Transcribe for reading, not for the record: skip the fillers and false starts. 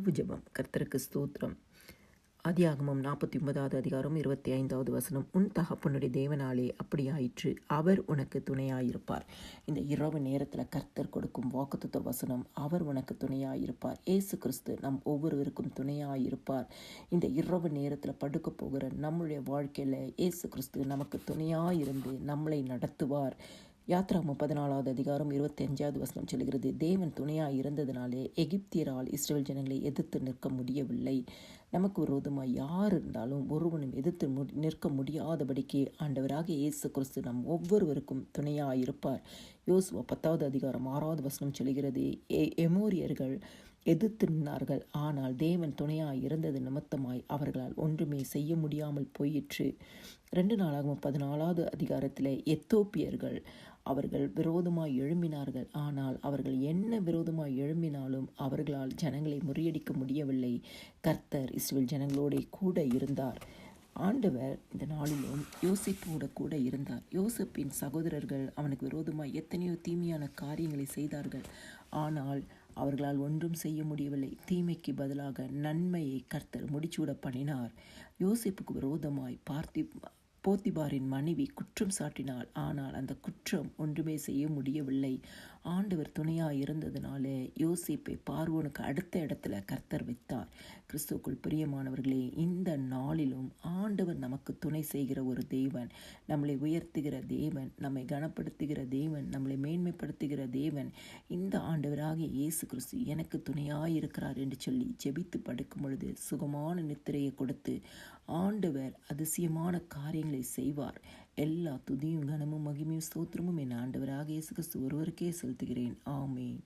இரவு ஜெபம். கர்த்தருக்கு ஸ்தோத்திரம். ஆதியாகமம் 49வது அதிகாரம் 25வது வசனம். உன் தகப்பனுடைய தேவனாலே அப்படியாயிற்று, அவர் உனக்கு துணையாயிருப்பார். இந்த இரவு நேரத்தில் கர்த்தர் கொடுக்கும் வாக்குத்தத்த வசனம், அவர் உனக்கு துணையாயிருப்பார். இயேசு கிறிஸ்து நம் ஒவ்வொருவருக்கும் துணையாயிருப்பார். இந்த இரவு நேரத்தில் படுக்க போகிற நம்முடைய வாழ்க்கையில் இயேசு கிறிஸ்து நமக்கு துணையாயிருந்து நம்மளை நடத்துவார். யாத்ராகமம் 14வது அதிகாரம் 25வது வசனம் சொல்கிறது, தேவன் துணையாக இருந்ததினாலே எகிப்தியரால் இஸ்ரவேல் ஜனங்களை எதிர்த்து நிற்க முடியவில்லை. நமக்கு விரோதமாக யார் இருந்தாலும் ஒருவனும் எதிர்த்து நிற்க முடியாதபடிக்கு ஆண்டவராகிய இயேசு கிறிஸ்து நம் ஒவ்வொருவருக்கும் துணையாக இருப்பார். யோசுவா 10வது அதிகாரம் 6வது வசனம் சொல்கிறது, எமோரியர்கள் எதிர்த்து நின்றார்கள், ஆனால் தேவன் துணையாய் இருந்தது நிமித்தமாய் அவர்களால் ஒன்றுமே செய்ய முடியாமல் போயிற்று. 2 நாளாகமம் 14வது அதிகாரத்தில் எத்தோப்பியர்கள் அவர்கள் விரோதமாய் எழும்பினார்கள், ஆனால் அவர்கள் என்ன விரோதமாய் எழும்பினாலும் அவர்களால் ஜனங்களை முறியடிக்க முடியவில்லை. கர்த்தர் இஸ்ரவேல் ஜனங்களோட கூட இருந்தார். ஆண்டவர் இந்த நாளிலும் யோசேப்போட கூட இருந்தார். யோசேப்பின் சகோதரர்கள் அவனுக்கு விரோதமாய் எத்தனையோ தீமையான காரியங்களை செய்தார்கள், ஆனால் அவர்களால் ஒன்றும் செய்ய முடியவில்லை. தீமைக்கு பதிலாக நன்மையை கர்த்தர் முடிச்சூட பண்ணினார். யோசேப்புக்கு விரோதமாய் போத்திபாரின் மனைவி குற்றம் சாட்டினாள், ஆனால் அந்த குற்றம் ஒன்றுமே செய்ய முடியவில்லை. ஆண்டவர் துணையாக இருந்ததுனால யோசேப்பை பார்வோனுக்கு அடுத்த இடத்துல கர்த்தர் வைத்தார். கிறிஸ்துவுக்குள் பிரியமானவர்களே, இந்த நாளிலும் ஆண்டவர் நமக்கு துணை செய்கிற ஒரு தேவன், நம்மளை உயர்த்துகிற தேவன், நம்மை கனப்படுத்துகிற தேவன், நம்மளை மேன்மைப்படுத்துகிற தேவன். இந்த ஆண்டவராகிய இயேசு கிறிஸ்து எனக்கு துணையாக இருக்கிறார் என்று சொல்லி ஜெபித்து படுக்கும் பொழுது சுகமான நித்திரையை கொடுத்து ஆண்டவர் அதிசயமான காரியங்களை செய்வார். எல்லா துதியும் கனமும் மகிமையும் ஸ்தோத்திரமும் என் ஆண்டவராகிய இயேசு கிறிஸ்து ஒருவருக்கே செலுத்துகிறேன். ஆமென்.